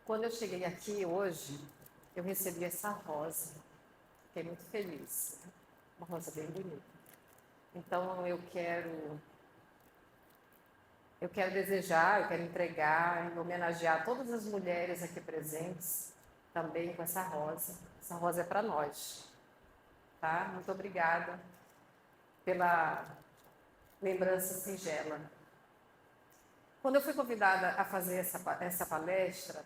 Quando eu cheguei aqui hoje, eu recebi essa rosa. Fiquei muito feliz. Uma rosa bem bonita. Então eu quero desejar, eu quero entregar e homenagear todas as mulheres aqui presentes também com essa rosa. Essa rosa é para nós, tá? Muito obrigada pela lembrança singela. Quando eu fui convidada a fazer essa palestra,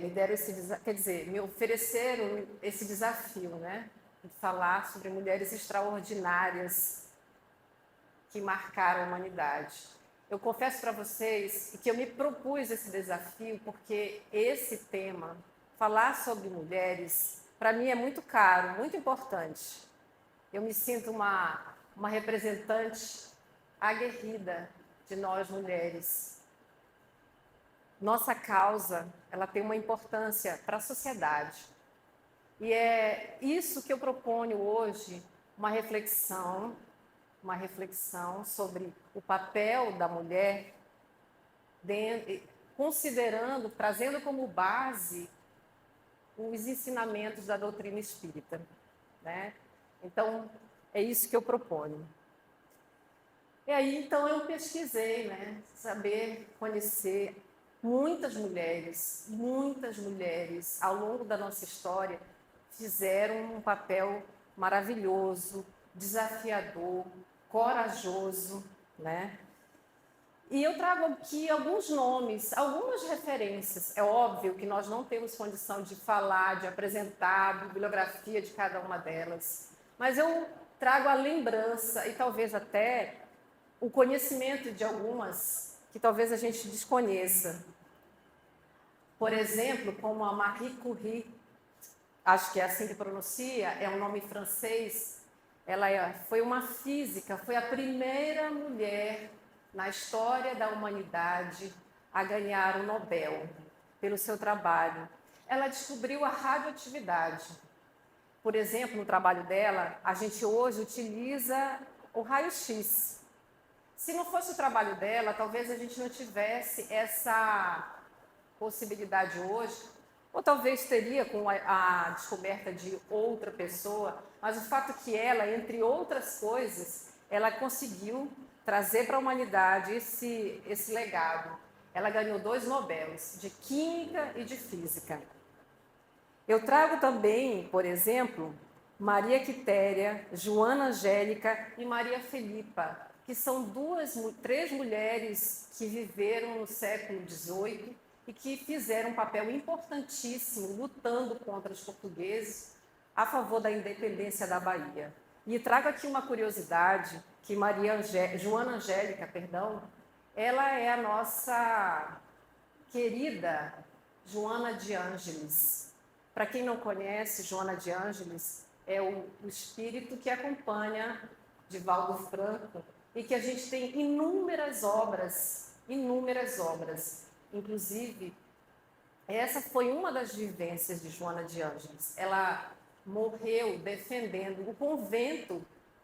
me deram me ofereceram esse desafio, né? De falar sobre mulheres extraordinárias que marcaram a humanidade. Eu confesso para vocês que eu me propus esse desafio porque esse tema, falar sobre mulheres, para mim é muito caro, muito importante. Eu me sinto uma representante aguerrida de nós mulheres. Nossa causa, ela tem uma importância para a sociedade. E é isso que eu proponho hoje, uma reflexão sobre o papel da mulher, considerando, trazendo como base os ensinamentos da doutrina espírita, né? Então, é isso que eu proponho. E aí, então, eu pesquisei, né? Conhecer muitas mulheres, ao longo da nossa história, fizeram um papel maravilhoso, desafiador, corajoso, né? E eu trago aqui alguns nomes, algumas referências. É óbvio que nós não temos condição de falar, de apresentar a bibliografia de cada uma delas, mas eu trago a lembrança e talvez até o conhecimento de algumas que talvez a gente desconheça. Por exemplo, como a Marie Curie, acho que é assim que pronuncia, é um nome francês. Ela foi uma física, foi a primeira mulher na história da humanidade a ganhar o Nobel pelo seu trabalho. Ela descobriu a radioatividade. Por exemplo, no trabalho dela, a gente hoje utiliza o raio-x. Se não fosse o trabalho dela, talvez a gente não tivesse essa possibilidade hoje, ou talvez teria com a descoberta de outra pessoa, mas o fato é que ela, entre outras coisas, ela conseguiu trazer para a humanidade esse legado. Ela ganhou 2 Nobéis, de Química e de Física. Eu trago também, por exemplo, Maria Quitéria, Joana Angélica e Maria Felipa, que são 3 mulheres que viveram no século XVIII e que fizeram um papel importantíssimo lutando contra os portugueses a favor da independência da Bahia. E trago aqui uma curiosidade, que Joana Angélica, ela é a nossa querida Joana de Ângeles. Para quem não conhece, Joana de Ângeles é o espírito que acompanha Divaldo Franco e que a gente tem inúmeras obras. Inclusive, essa foi uma das vivências de Joana de Ângeles. Ela morreu defendendo o convento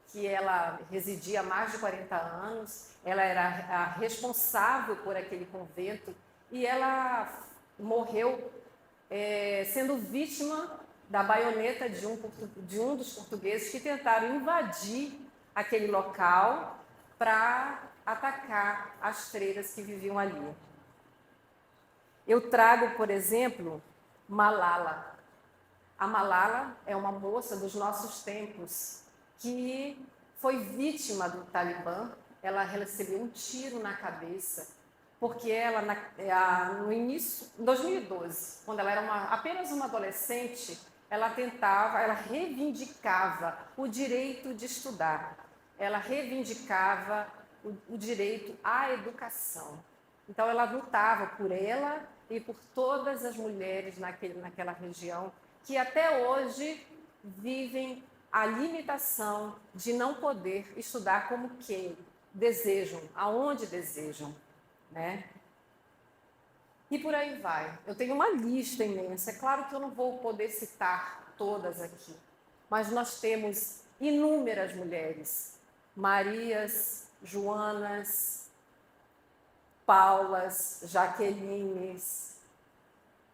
que ela residia há mais de 40 anos. Ela era a responsável por aquele convento e ela morreu sendo vítima da baioneta de um dos portugueses que tentaram invadir aquele local para atacar as freiras que viviam ali. Eu trago, por exemplo, Malala. A Malala é uma moça dos nossos tempos que foi vítima do Talibã. Ela recebeu um tiro na cabeça porque ela, no início, em 2012, quando ela era apenas uma adolescente, ela reivindicava o direito de estudar, ela reivindicava o direito à educação. Então, ela lutava por ela e por todas as mulheres naquela região que até hoje vivem a limitação de não poder estudar como que desejam, aonde desejam, né? E por aí vai. Eu tenho uma lista imensa. É claro que eu não vou poder citar todas aqui, mas nós temos inúmeras mulheres, Marias, Joanas, Paulas, Jaquelines,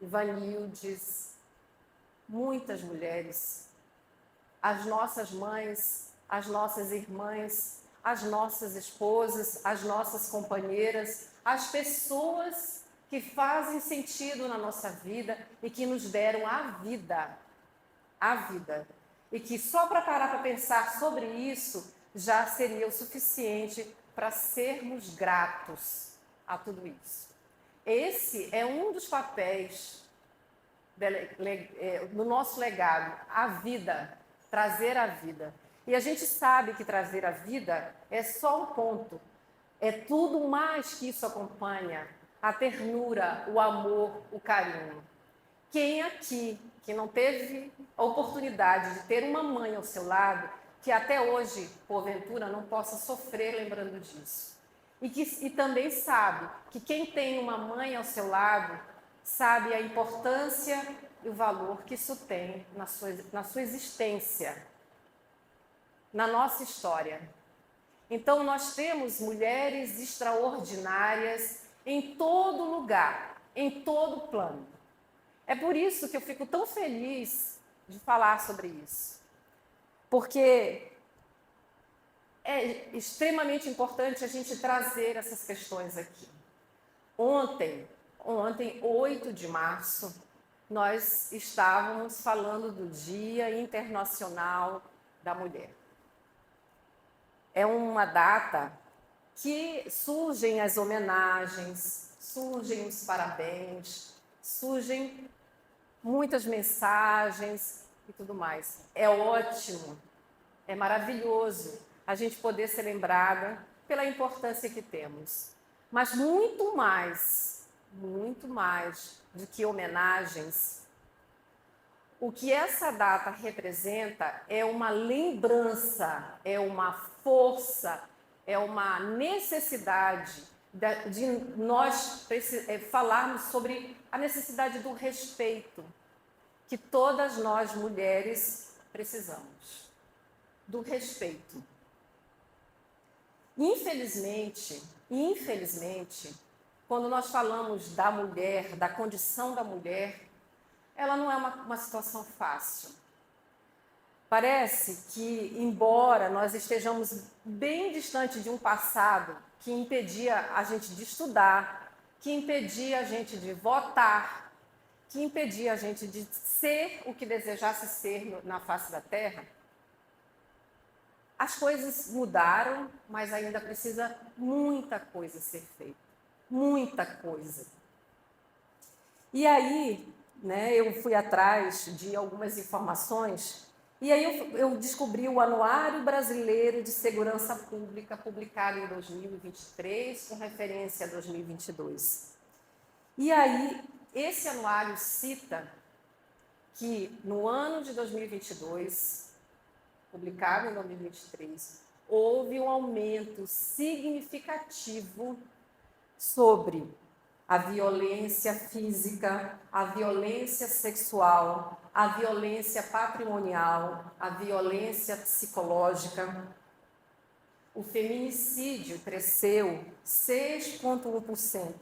Ivanildes, muitas mulheres, as nossas mães, as nossas irmãs, as nossas esposas, as nossas companheiras, as pessoas que fazem sentido na nossa vida e que nos deram a vida. E que só para parar para pensar sobre isso já seria o suficiente para sermos gratos a tudo isso. Esse é um dos papéis do nosso legado, a vida, trazer a vida. E a gente sabe que trazer a vida é só um ponto, é tudo mais que isso acompanha, a ternura, o amor, o carinho. Quem aqui que não teve a oportunidade de ter uma mãe ao seu lado, que até hoje, porventura, não possa sofrer lembrando disso. E também sabe que quem tem uma mãe ao seu lado, sabe a importância e o valor que isso tem na sua existência, na nossa história. Então, nós temos mulheres extraordinárias em todo lugar, em todo plano. É por isso que eu fico tão feliz de falar sobre isso. Porque é extremamente importante a gente trazer essas questões aqui. Ontem, 8 de março, nós estávamos falando do Dia Internacional da Mulher. É uma data que surgem as homenagens, surgem os parabéns, surgem muitas mensagens e tudo mais. É ótimo, é maravilhoso a gente poder ser lembrada pela importância que temos. Mas muito mais do que homenagens, o que essa data representa é uma lembrança, é uma força, é uma necessidade de nós falarmos sobre a necessidade do respeito que todas nós mulheres precisamos. Do respeito. Infelizmente, quando nós falamos da mulher, da condição da mulher, ela não é uma situação fácil. Parece que, embora nós estejamos bem distante de um passado que impedia a gente de estudar, que impedia a gente de votar, que impedia a gente de ser o que desejasse ser na face da Terra, as coisas mudaram, mas ainda precisa muita coisa ser feita. Muita coisa. E aí, eu fui atrás de algumas informações e aí eu descobri o Anuário Brasileiro de Segurança Pública, publicado em 2023, com referência a 2022. E aí, esse anuário cita que no ano de 2022, publicado em 2023, houve um aumento significativo sobre a violência física, a violência sexual, a violência patrimonial, a violência psicológica. O feminicídio cresceu 6,1%.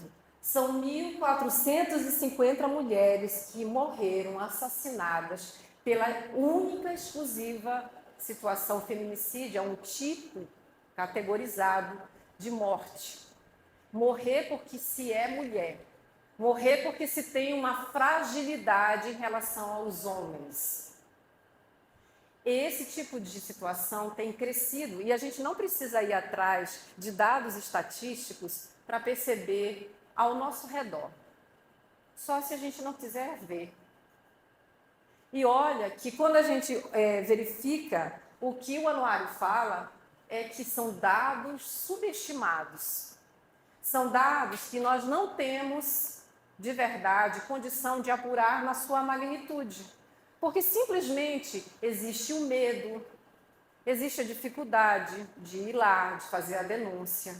São 1.450 mulheres que morreram assassinadas pela única e exclusiva situação feminicídio, é um tipo categorizado de morte. Morrer porque se é mulher. Morrer porque se tem uma fragilidade em relação aos homens. Esse tipo de situação tem crescido e a gente não precisa ir atrás de dados estatísticos para perceber ao nosso redor. Só se a gente não quiser ver. E olha que quando a gente verifica, o que o anuário fala é que são dados subestimados. São dados que nós não temos, de verdade, condição de apurar na sua magnitude. Porque simplesmente existe o medo, existe a dificuldade de ir lá, de fazer a denúncia.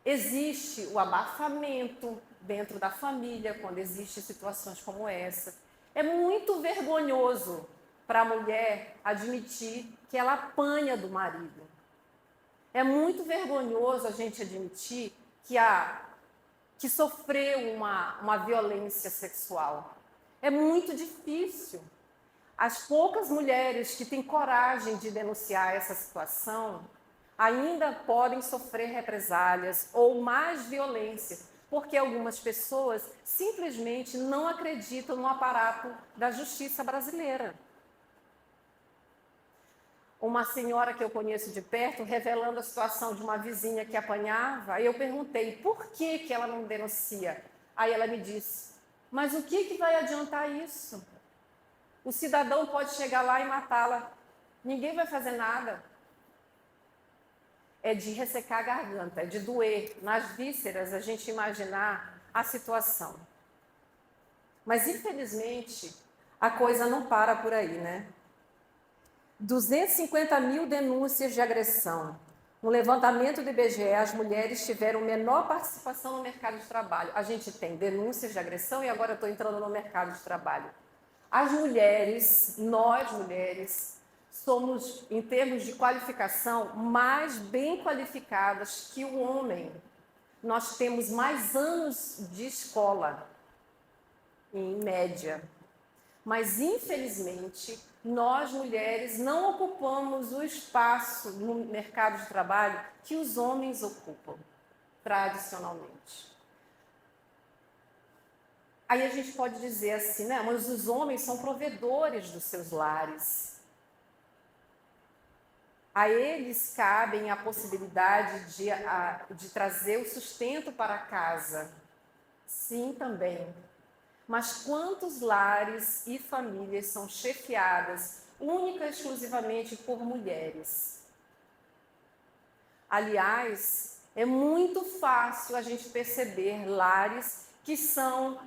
Existe o abafamento dentro da família, quando existem situações como essa. É muito vergonhoso para a mulher admitir que ela apanha do marido. É muito vergonhoso a gente admitir que que sofreu uma violência sexual. É muito difícil. As poucas mulheres que têm coragem de denunciar essa situação ainda podem sofrer represálias ou mais violência, porque algumas pessoas simplesmente não acreditam no aparato da justiça brasileira. Uma senhora que eu conheço de perto, revelando a situação de uma vizinha que apanhava, aí eu perguntei, por que ela não denuncia? Aí ela me disse, mas o que vai adiantar isso? O cidadão pode chegar lá e matá-la, ninguém vai fazer nada. É de ressecar a garganta, é de doer nas vísceras a gente imaginar a situação. Mas, infelizmente, a coisa não para por aí, né? 250 mil denúncias de agressão. No levantamento do IBGE, as mulheres tiveram menor participação no mercado de trabalho. A gente tem denúncias de agressão e agora estou entrando no mercado de trabalho. As mulheres, nós mulheres, somos, em termos de qualificação, mais bem qualificadas que o homem. Nós temos mais anos de escola, em média. Mas, infelizmente, nós mulheres não ocupamos o espaço no mercado de trabalho que os homens ocupam, tradicionalmente. Aí a gente pode dizer assim, né? Mas os homens são provedores dos seus lares. A eles cabem a possibilidade de trazer o sustento para casa. Sim, também. Mas quantos lares e famílias são chefiadas única e exclusivamente por mulheres? Aliás, é muito fácil a gente perceber lares que são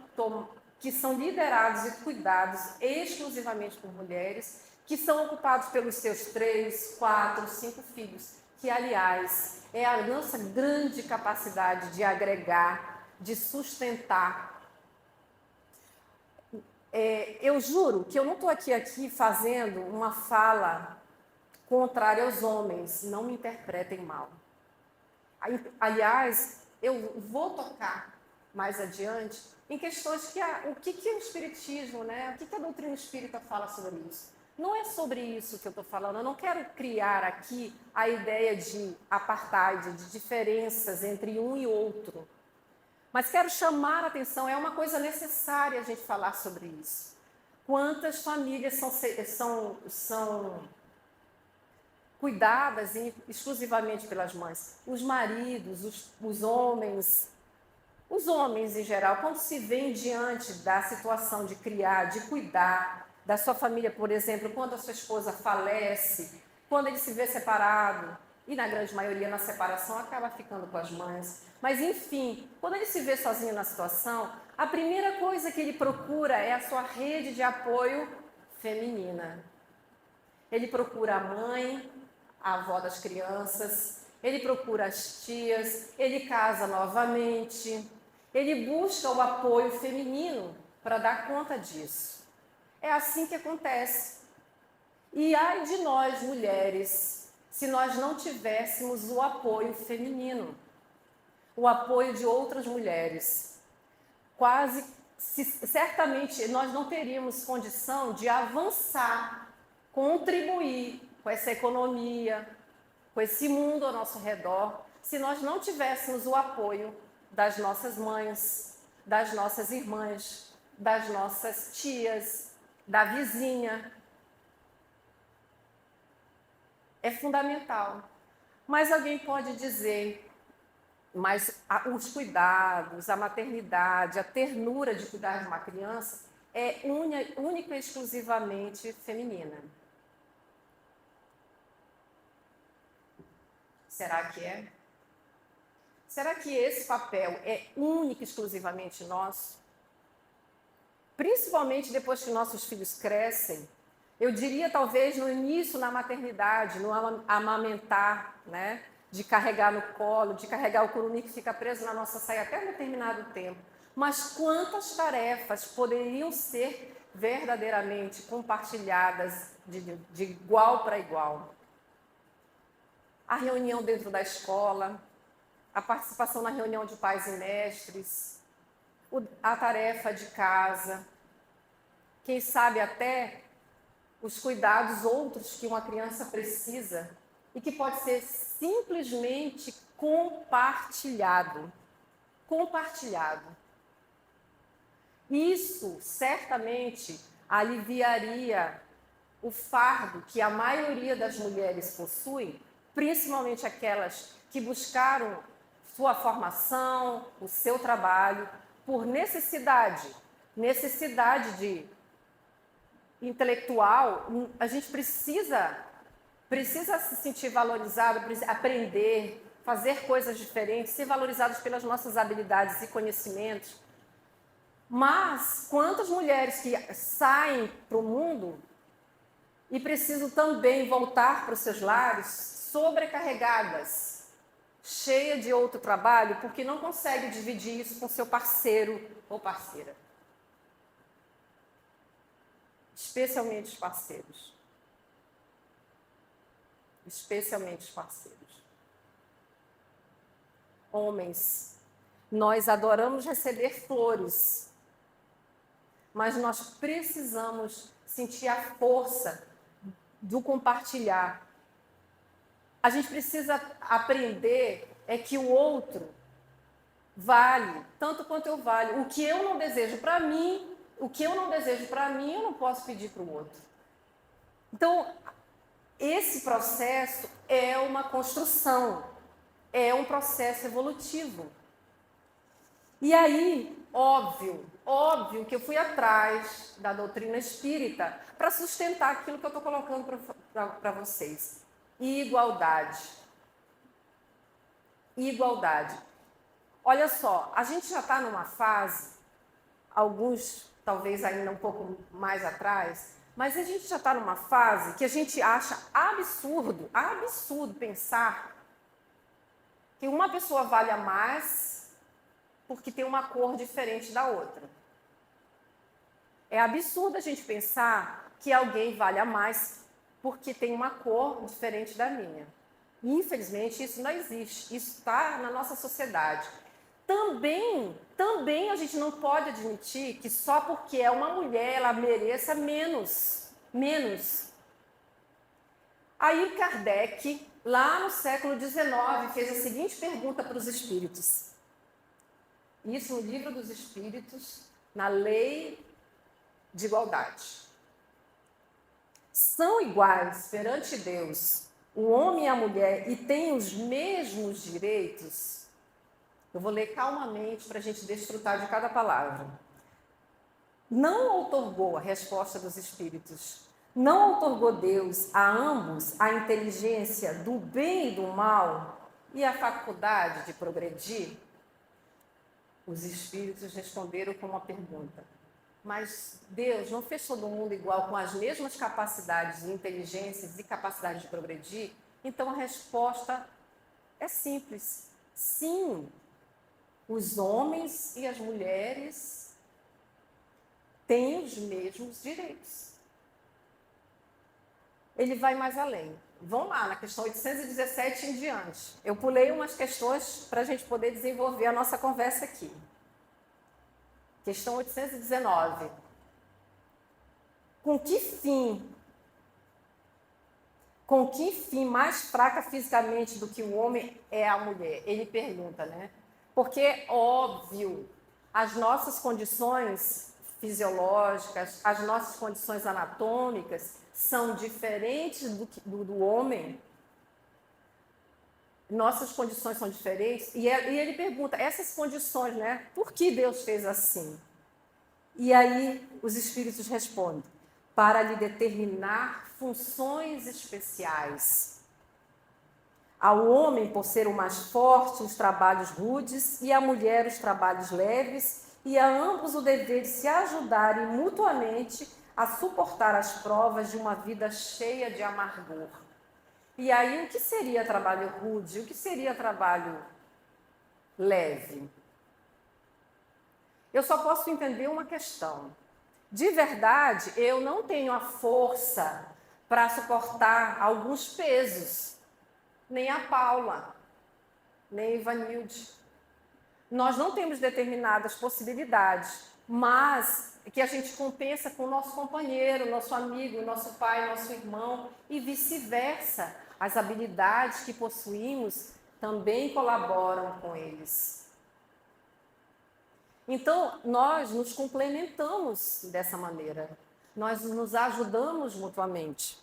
liderados e cuidados exclusivamente por mulheres, que são ocupados pelos seus 3, 4, 5 filhos, que, aliás, é a nossa grande capacidade de agregar, de sustentar. Eu juro que eu não estou aqui fazendo uma fala contrária aos homens, não me interpretem mal. Aliás, eu vou tocar mais adiante em questões que o que o Espiritismo, né? O que a doutrina espírita fala sobre isso? Não é sobre isso que eu estou falando, eu não quero criar aqui a ideia de apartheid, de diferenças entre um e outro. Mas quero chamar a atenção, é uma coisa necessária a gente falar sobre isso. Quantas famílias são cuidadas exclusivamente pelas mães? Os maridos, os homens em geral, quando se vêem diante da situação de criar, de cuidar da sua família, por exemplo, quando a sua esposa falece, quando ele se vê separado, e na grande maioria na separação acaba ficando com as mães. Mas, enfim, quando ele se vê sozinho na situação, a primeira coisa que ele procura é a sua rede de apoio feminina. Ele procura a mãe, a avó das crianças, ele procura as tias, ele casa novamente, ele busca o apoio feminino para dar conta disso. É assim que acontece. E ai de nós, mulheres, se nós não tivéssemos o apoio feminino, o apoio de outras mulheres. Certamente nós não teríamos condição de avançar, contribuir com essa economia, com esse mundo ao nosso redor, se nós não tivéssemos o apoio das nossas mães, das nossas irmãs, das nossas tias, da vizinha. É fundamental. Mas alguém pode dizer, mas os cuidados, a maternidade, a ternura de cuidar de uma criança é única e exclusivamente feminina. Será que é? Será que esse papel é único e exclusivamente nosso? Principalmente depois que nossos filhos crescem, eu diria talvez no início, na maternidade, no amamentar, né? De carregar no colo, de carregar o curumim que fica preso na nossa saia até um determinado tempo. Mas quantas tarefas poderiam ser verdadeiramente compartilhadas de igual para igual? A reunião dentro da escola, a participação na reunião de pais e mestres, a tarefa de casa, quem sabe até os cuidados outros que uma criança precisa e que pode ser simplesmente compartilhado. Compartilhado. Isso certamente aliviaria o fardo que a maioria das mulheres possui, principalmente aquelas que buscaram sua formação, o seu trabalho, por necessidade de intelectual. A gente precisa se sentir valorizado, aprender, fazer coisas diferentes, ser valorizados pelas nossas habilidades e conhecimentos. Mas quantas mulheres que saem para o mundo e precisam também voltar para os seus lares sobrecarregadas, cheias de outro trabalho, porque não conseguem dividir isso com seu parceiro ou parceira. Especialmente os parceiros. Especialmente os parceiros. Homens, nós adoramos receber flores, mas nós precisamos sentir a força do compartilhar. A gente precisa aprender que o outro vale tanto quanto eu valho. O que eu não desejo para mim, eu não posso pedir para o outro. Então, esse processo é uma construção, é um processo evolutivo. E aí, óbvio que eu fui atrás da doutrina espírita para sustentar aquilo que eu estou colocando para vocês. Igualdade. Igualdade. Olha só, a gente já está numa fase, alguns talvez ainda um pouco mais atrás, mas a gente já está numa fase que a gente acha absurdo pensar que uma pessoa valha mais porque tem uma cor diferente da outra. É absurdo a gente pensar que alguém valha mais porque tem uma cor diferente da minha. Infelizmente, isso não existe. Isso está na nossa sociedade. Também a gente não pode admitir que só porque é uma mulher ela mereça menos. Aí Kardec, lá no século XIX, fez a seguinte pergunta para os espíritos. Isso no Livro dos Espíritos, na Lei de Igualdade. São iguais perante Deus o homem e a mulher e têm os mesmos direitos? Eu vou ler calmamente para a gente desfrutar de cada palavra. Não outorgou a resposta dos espíritos. Não outorgou Deus a ambos a inteligência do bem e do mal e a faculdade de progredir? Os espíritos responderam com uma pergunta. Mas Deus não fez todo mundo igual, com as mesmas capacidades, inteligências e capacidade de progredir? Então a resposta é simples. Sim, os homens e as mulheres têm os mesmos direitos. Ele vai mais além. Vamos lá, na questão 817 em diante. Eu pulei umas questões para a gente poder desenvolver a nossa conversa aqui. Questão 819. Com que fim mais fraca fisicamente do que o homem é a mulher? Ele pergunta, né? Porque, óbvio, as nossas condições fisiológicas, as nossas condições anatômicas são diferentes do homem. Nossas condições são diferentes. E ele pergunta, essas condições, né? Por que Deus fez assim? E aí os espíritos respondem, para lhe determinar funções especiais. Ao homem, por ser o mais forte, os trabalhos rudes, e à mulher os trabalhos leves, e a ambos o dever de se ajudarem mutuamente a suportar as provas de uma vida cheia de amargor. E aí, o que seria trabalho rude? O que seria trabalho leve? Eu só posso entender uma questão. De verdade, eu não tenho a força para suportar alguns pesos. Nem a Paula, nem Ivanilde. Nós não temos determinadas possibilidades, mas que a gente compensa com o nosso companheiro, nosso amigo, nosso pai, nosso irmão e vice-versa. As habilidades que possuímos também colaboram com eles. Então, nós nos complementamos dessa maneira. Nós nos ajudamos mutuamente.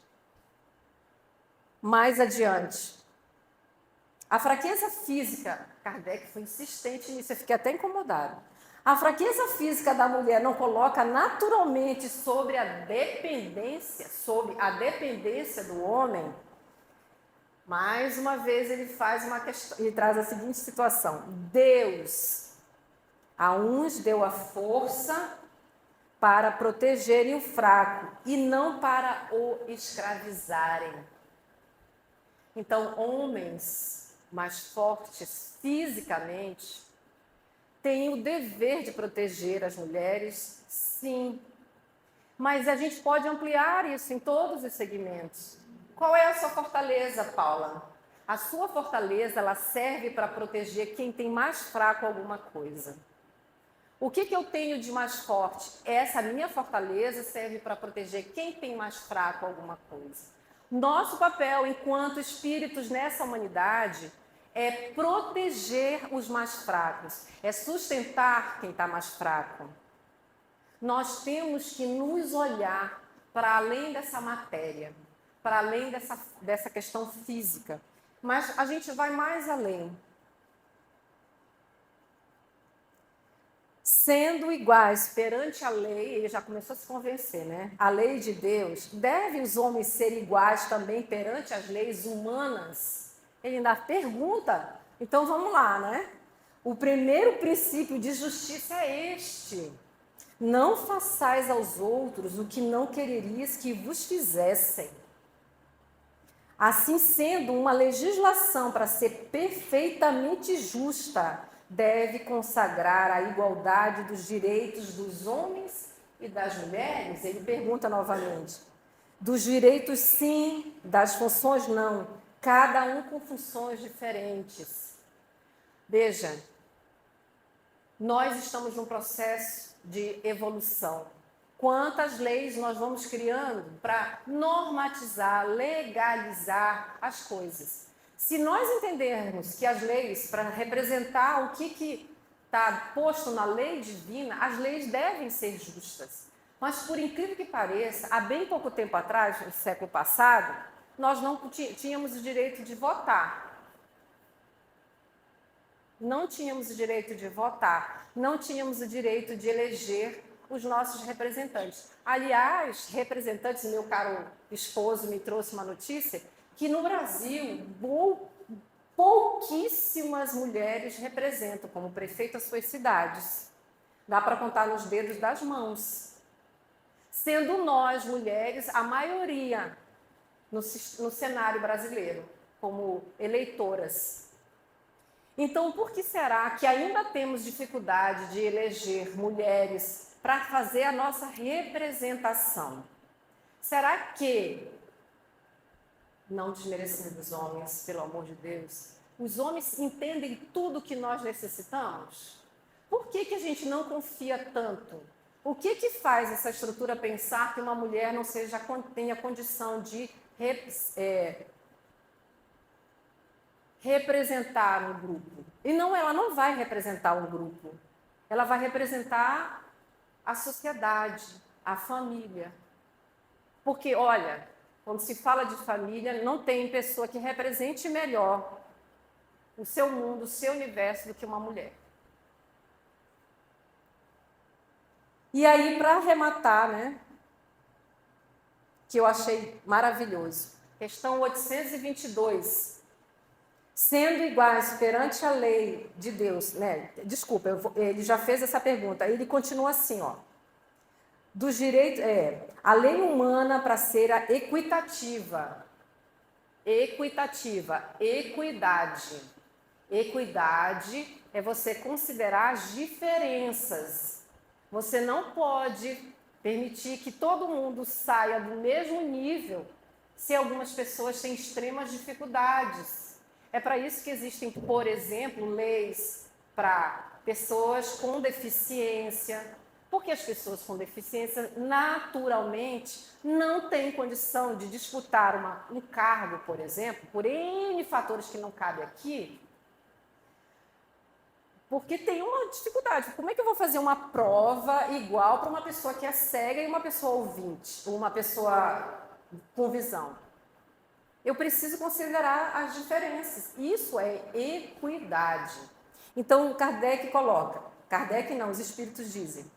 Mais adiante. A fraqueza física, Kardec foi insistente nisso, eu fiquei até incomodada. A fraqueza física da mulher não coloca naturalmente sobre a dependência do homem? Mais uma vez ele faz uma questão, ele traz a seguinte situação: Deus a uns deu a força para protegerem o fraco e não para o escravizarem. Então, homens mais fortes fisicamente têm o dever de proteger as mulheres, sim. Mas a gente pode ampliar isso em todos os segmentos. Qual é a sua fortaleza, Paula? A sua fortaleza, ela serve para proteger quem tem mais fraco alguma coisa. O que eu tenho de mais forte? Essa minha fortaleza serve para proteger quem tem mais fraco alguma coisa. Nosso papel enquanto espíritos nessa humanidade é proteger os mais fracos, é sustentar quem está mais fraco. Nós temos que nos olhar para além dessa matéria, para além dessa questão física. Mas a gente vai mais além. Sendo iguais perante a lei, ele já começou a se convencer, né? A lei de Deus, devem os homens ser iguais também perante as leis humanas? Ele ainda pergunta. Então vamos lá, né? O primeiro princípio de justiça é este: não façais aos outros o que não quererias que vos fizessem. Assim sendo, uma legislação para ser perfeitamente justa deve consagrar a igualdade dos direitos dos homens e das mulheres? Ele pergunta novamente. Dos direitos, sim, das funções, não. Cada um com funções diferentes. Veja, nós estamos num processo de evolução. Quantas leis nós vamos criando para normatizar, legalizar as coisas? Se nós entendermos que as leis, para representar o que está posto na lei divina, as leis devem ser justas. Mas, por incrível que pareça, há bem pouco tempo atrás, no século passado, nós não tínhamos o direito de votar. Não tínhamos o direito de votar, não tínhamos o direito de eleger os nossos representantes. Aliás, representantes, meu caro esposo me trouxe uma notícia que no Brasil pouquíssimas mulheres representam como prefeito as suas cidades. Dá para contar nos dedos das mãos. Sendo nós, mulheres, a maioria no cenário brasileiro, como eleitoras. Então, por que será que ainda temos dificuldade de eleger mulheres para fazer a nossa representação? Será que, não desmerecendo os homens, pelo amor de Deus, os homens entendem tudo que nós necessitamos? Por que a gente não confia tanto? O que faz essa estrutura pensar que uma mulher não tenha condição de representar um grupo? E não, ela não vai representar um grupo. Ela vai representar a sociedade, a família. Porque, olha, quando se fala de família, não tem pessoa que represente melhor o seu mundo, o seu universo do que uma mulher. E aí, para arrematar, né, que eu achei maravilhoso, questão 822. Sendo iguais perante a lei de Deus, né? Desculpa, ele já fez essa pergunta, ele continua assim, ó. Dos direitos, a lei humana para ser a equitativa, equidade. Equidade é você considerar as diferenças. Você não pode permitir que todo mundo saia do mesmo nível se algumas pessoas têm extremas dificuldades. É para isso que existem, por exemplo, leis para pessoas com deficiência, porque as pessoas com deficiência naturalmente não têm condição de disputar um cargo, por exemplo, por N fatores que não cabem aqui, porque tem uma dificuldade. Como é que eu vou fazer uma prova igual para uma pessoa que é cega e uma pessoa ouvinte, ou uma pessoa com visão? Eu preciso considerar as diferenças. Isso é equidade. Então, Kardec coloca, Kardec não, os espíritos dizem,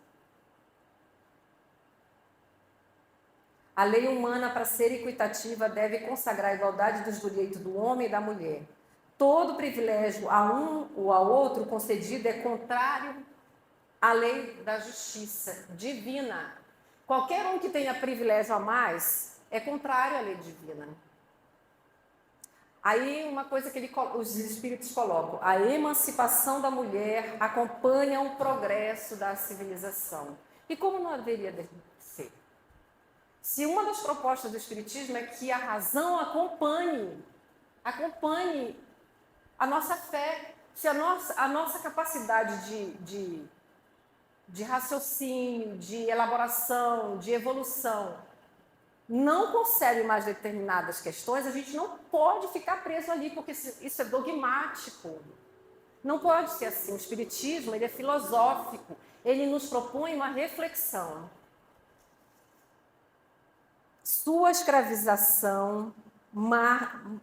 a lei humana, para ser equitativa, deve consagrar a igualdade dos direitos do homem e da mulher. Todo privilégio a um ou a outro concedido é contrário à lei da justiça divina. Qualquer um que tenha privilégio a mais é contrário à lei divina. Aí, uma coisa que os espíritos colocam, a emancipação da mulher acompanha o progresso da civilização. E como não deveria ser? Se uma das propostas do espiritismo é que a razão acompanhe a nossa fé, se a nossa capacidade de raciocínio, de elaboração, de evolução não concebe mais determinadas questões, a gente não pode ficar preso ali, porque isso é dogmático. Não pode ser assim. O espiritismo, ele é filosófico, ele nos propõe uma reflexão. Sua escravização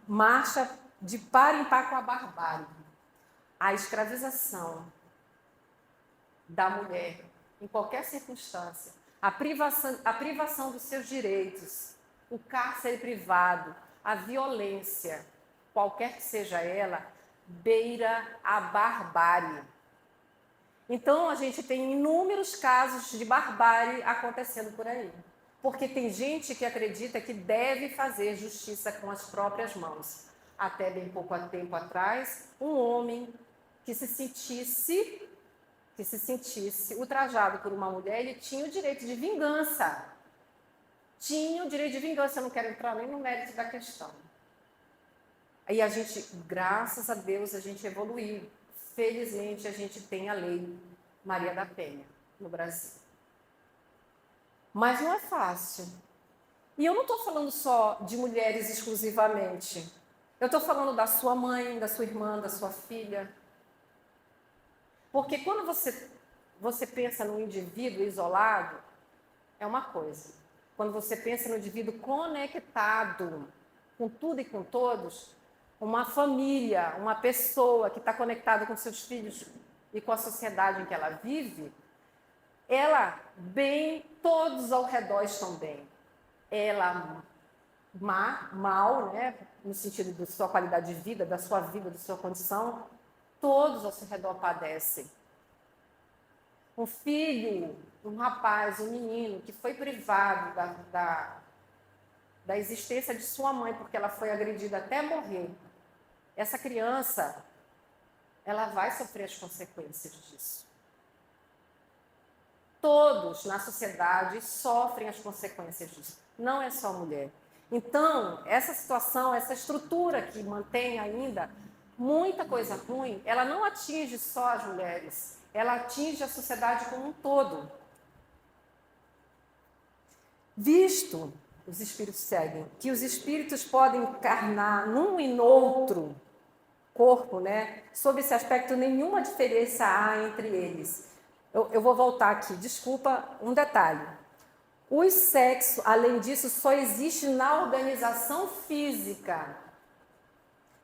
marcha de par em par com a barbárie. A escravização da mulher, em qualquer circunstância, a privação dos seus direitos, o cárcere privado, a violência, qualquer que seja ela, beira a barbárie. Então, a gente tem inúmeros casos de barbárie acontecendo por aí. Porque tem gente que acredita que deve fazer justiça com as próprias mãos. Até bem pouco tempo atrás, um homem que se sentisse ultrajado por uma mulher, ele tinha o direito de vingança. Tinha o direito de vingança, eu não quero entrar nem no mérito da questão. Aí a gente, graças a Deus, a gente evoluiu. Felizmente, a gente tem a lei Maria da Penha no Brasil. Mas não é fácil. E eu não estou falando só de mulheres exclusivamente. Eu estou falando da sua mãe, da sua irmã, da sua filha. Porque quando você pensa no indivíduo isolado, é uma coisa. Quando você pensa no indivíduo conectado com tudo e com todos, uma família, uma pessoa que está conectada com seus filhos e com a sociedade em que ela vive, ela bem, todos ao redor estão bem. Ela mal, né, no sentido da sua qualidade de vida, da sua condição, todos ao seu redor padecem. Um filho, um rapaz, um menino que foi privado da existência de sua mãe porque ela foi agredida até morrer, essa criança, ela vai sofrer as consequências disso. Todos na sociedade sofrem as consequências disso. Não é só a mulher. Então, essa situação, essa estrutura que mantém ainda muita coisa ruim, ela não atinge só as mulheres, ela atinge a sociedade como um todo. Visto, os espíritos seguem, que os espíritos podem encarnar num e noutro corpo, né? Sob esse aspecto, nenhuma diferença há entre eles. Eu vou voltar aqui, desculpa, um detalhe. O sexo, além disso, só existe na organização física,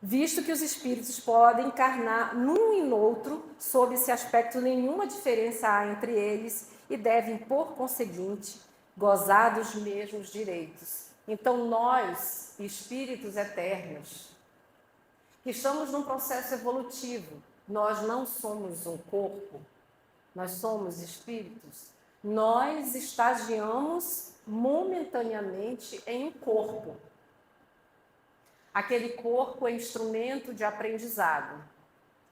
visto que os espíritos podem encarnar num e noutro, sob esse aspecto, nenhuma diferença há entre eles e devem, por conseguinte, gozar dos mesmos direitos. Então, nós, espíritos eternos, que estamos num processo evolutivo, nós não somos um corpo, nós somos espíritos, nós estagiamos momentaneamente em um corpo. Aquele corpo é instrumento de aprendizado.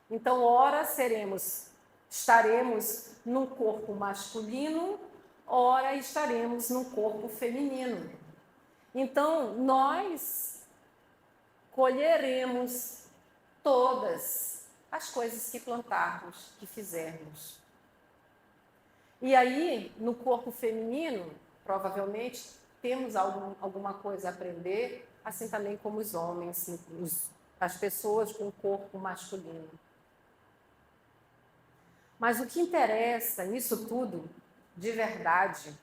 Então, ora estaremos num corpo masculino, ora estaremos num corpo feminino. Então, nós colheremos todas as coisas que plantarmos, que fizermos. E aí, no corpo feminino, provavelmente, temos alguma coisa a aprender, assim também como os homens, as pessoas com o corpo masculino. Mas o que interessa nisso tudo, de verdade,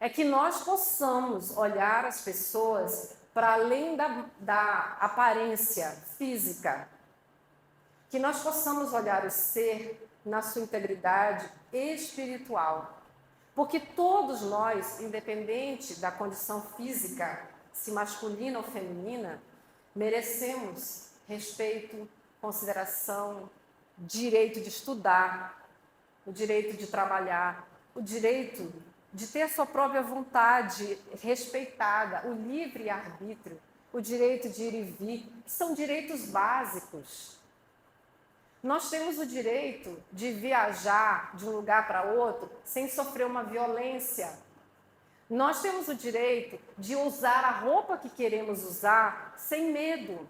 é que nós possamos olhar as pessoas para além da aparência física, que nós possamos olhar o ser na sua integridade espiritual. Porque todos nós, independente da condição física, se masculina ou feminina, merecemos respeito, consideração, direito de estudar, o direito de trabalhar, o direito de ter a sua própria vontade respeitada, o livre-arbítrio, o direito de ir e vir, são direitos básicos. Nós temos o direito de viajar de um lugar para outro sem sofrer uma violência. Nós temos o direito de usar a roupa que queremos usar sem medo.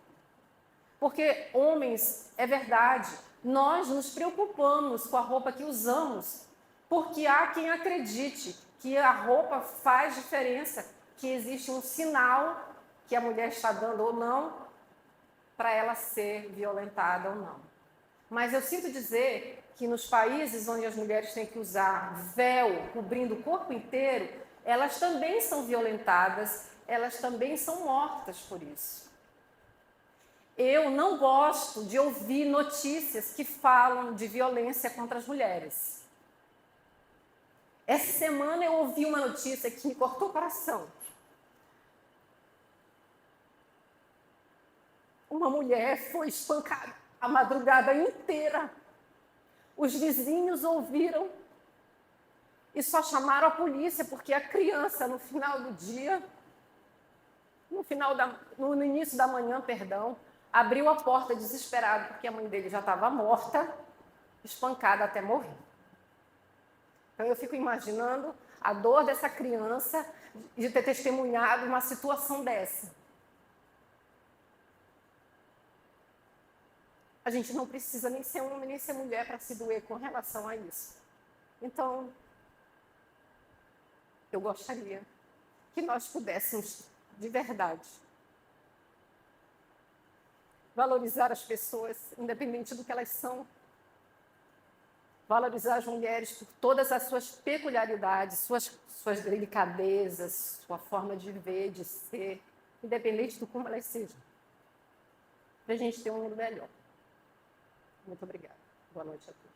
Porque, homens, é verdade, nós nos preocupamos com a roupa que usamos, porque há quem acredite que a roupa faz diferença, que existe um sinal que a mulher está dando ou não para ela ser violentada ou não. Mas eu sinto dizer que nos países onde as mulheres têm que usar véu cobrindo o corpo inteiro, elas também são violentadas, elas também são mortas por isso. Eu não gosto de ouvir notícias que falam de violência contra as mulheres. Essa semana eu ouvi uma notícia que me cortou o coração. Uma mulher foi espancada a madrugada inteira. Os vizinhos ouviram e só chamaram a polícia porque a criança, no final do dia, no início da manhã, abriu a porta desesperado porque a mãe dele já estava morta, espancada até morrer. Então eu fico imaginando a dor dessa criança de ter testemunhado uma situação dessa. A gente não precisa nem ser homem nem ser mulher para se doer com relação a isso. Então, eu gostaria que nós pudéssemos, de verdade, valorizar as pessoas, independente do que elas são. Valorizar as mulheres por todas as suas peculiaridades, suas delicadezas, sua forma de viver, de ser, independente do como elas sejam. Para a gente ter um mundo melhor. Muito obrigada. Boa noite a todos.